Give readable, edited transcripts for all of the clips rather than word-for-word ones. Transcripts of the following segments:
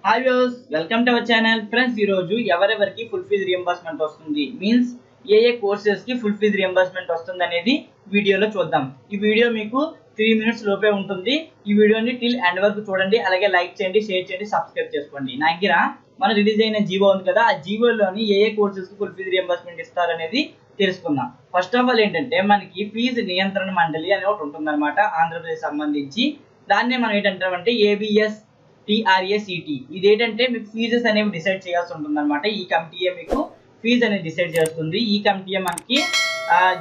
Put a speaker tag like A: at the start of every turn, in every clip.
A: Hi viewers, welcome to our channel. Friends, ఈ రోజు ఎవరెవరికి ఫుల్ ఫీజ్ రియంబర్స్మెంట్ వస్తుంది, మీన్స్ ఏ కోర్సెస్ కి ఫుల్ ఫీజ్ రియంబర్స్మెంట్ వస్తుంది అనేది వీడియోలో చూద్దాం. ఈ వీడియో మీకు 3 minutes లోపే ఉంటుంది. ఈ వీడియోని టిల్ ఎండ్ వరకు చూడండి. అలాగే లైక్ చేయండి, షేర్ చేయండి, సబ్స్క్రైబ్ చేసుకోండి. నా దగ్గర మన రిలీజ్ అయిన జీవో ఉంది కదా, ఆ జీవోలోని ఏ కోర్సెస్ కి ఫుల్ ఫీజ్ రియంబర్స్మెంట్ ఇస్తారనేది తెలుసుకుందాం. ఫస్ట్ ఆఫ్ ఆల్ ఏంటంటే, మనకి ఫీజు నియంత్రణ మండలి అనే ఒకటి ఉంటుంది అనమాట, ఆంధ్రప్రదేశ్ సంబంధించి. దాన్నే మనం ఏంటంటామంటే ఏబిఎస్ TRECT. ఇది ఏంటంటే మీకు ఫీజెస్ అనేవి డిసైడ్ చేయాల్సి ఉంటుంది అనమాట. ఈ కమిటీయే మీకు ఫీజు అనేది డిసైడ్ చేస్తుంది. ఈ కమిటీయే మనకి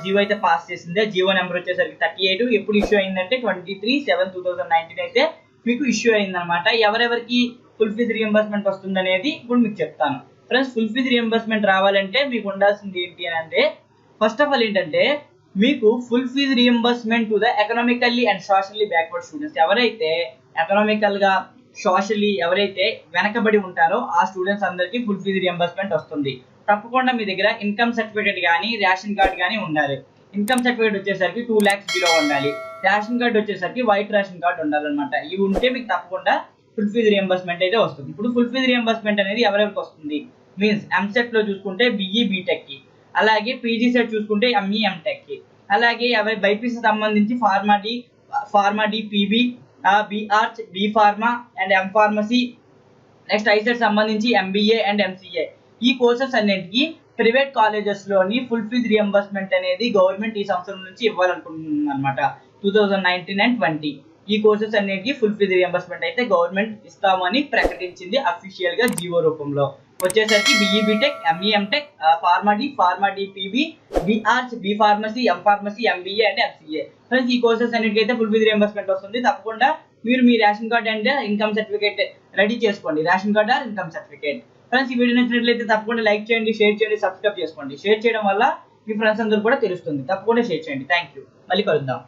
A: జీవో అయితే పాస్ చేసింది. జీవో నెంబర్ వచ్చేసరికి 38. ఎప్పుడు ఇష్యూ అయిందంటే 23/7/2019 అయితే మీకు ఇష్యూ అయిందనమాట. ఎవరెవరికి ఫుల్ ఫీజ్ రియంబర్స్మెంట్ వస్తుంది అనేది ఇప్పుడు మీకు చెప్తాను. ఫ్రెండ్స్, ఫుల్ ఫీజ్ రియంబర్స్మెంట్ రావాలంటే మీకు ఉండాల్సింది ఏంటి అని అంటే, ఫస్ట్ ఆఫ్ ఆల్ ఏంటంటే మీకు full fees reimbursement to the economically and socially backward students. ఎవరైతే ఎకనామికల్ గా సోషల్లీ ఎవరైతే వెనకబడి ఉంటారో ఆ స్టూడెంట్స్ అందరికీ ఫుల్ ఫీజ్ రియంబర్స్మెంట్ వస్తుంది. తప్పకుండా మీ దగ్గర ఇన్కమ్ సర్టిఫికేట్ కానీ రేషన్ కార్డ్ కానీ ఉండాలి. ఇన్కమ్ సర్టిఫికేట్ వచ్చేసరికి 2 lakhs బిలో ఉండాలి. రేషన్ కార్డ్ వచ్చేసరికి వైట్ రేషన్ కార్డ్ ఉండాలన్నమాట. ఇవి ఉంటే మీకు తప్పకుండా ఫుల్ ఫీజ్ రియంబర్స్మెంట్ అయితే వస్తుంది. ఇప్పుడు ఫుల్ ఫీజ్ రియంబర్స్మెంట్ అనేది ఎవరెవరికి వస్తుంది మీన్స్ ఎంసెట్ లో చూసుకుంటే BE BTech కి, అలాగే PGCET చూసుకుంటే ME MTech కి, అలాగే ఎవరి బైపీసీ సంబంధించి Pharma D PB BArch B Pharma and M Pharmacy, next ICET సంబంధించి MBA అండ్ MCA. ఈ కోర్సెస్ అన్నింటికి ప్రైవేట్ కాలేజెస్ లోని ఫుల్ ఫీజ్ రియంబర్స్మెంట్ అనేది గవర్నమెంట్ ఈ సంవత్సరం నుంచి ఇవ్వాలనుకుంటుంది అనమాట. 2019 and 20 ఈ కోర్సెస్ అన్నింటికి ఫుల్ ఫీజ్ రియంబర్స్మెంట్ అయితే గవర్నమెంట్ ఇస్తామని ప్రకటించింది అఫీషియల్ గా జీవో రూపంలో. వచ్చేసరికి BE BTech, ME MTech, pharma D PB, BArch B Pharmacy, M Pharmacy, MBA and MCA. Friends, ఈ కోర్సెస్ అన్నిటికైతే ఫుల్ ఫీజ్ రియంబర్స్మెంట్ వస్తుంది. తప్పకుండా మీరు మీ ration card and income certificate ready చేసుకోండి. Ration card or income certificate. Friends, ఈ video నచ్చినట్లయితే తప్పకుండా లైక్ చేయండి, షేర్ చేయండి, సబ్స్క్రైబ్ చేసుకోండి. షేర్ చేయడం వల్ల మీ ఫ్రెండ్స్ అందరూ కూడా తెలుస్తుంది. తప్పకుండా షేర్ చేయండి. Thank you. మళ్ళీ కలుద్దాం.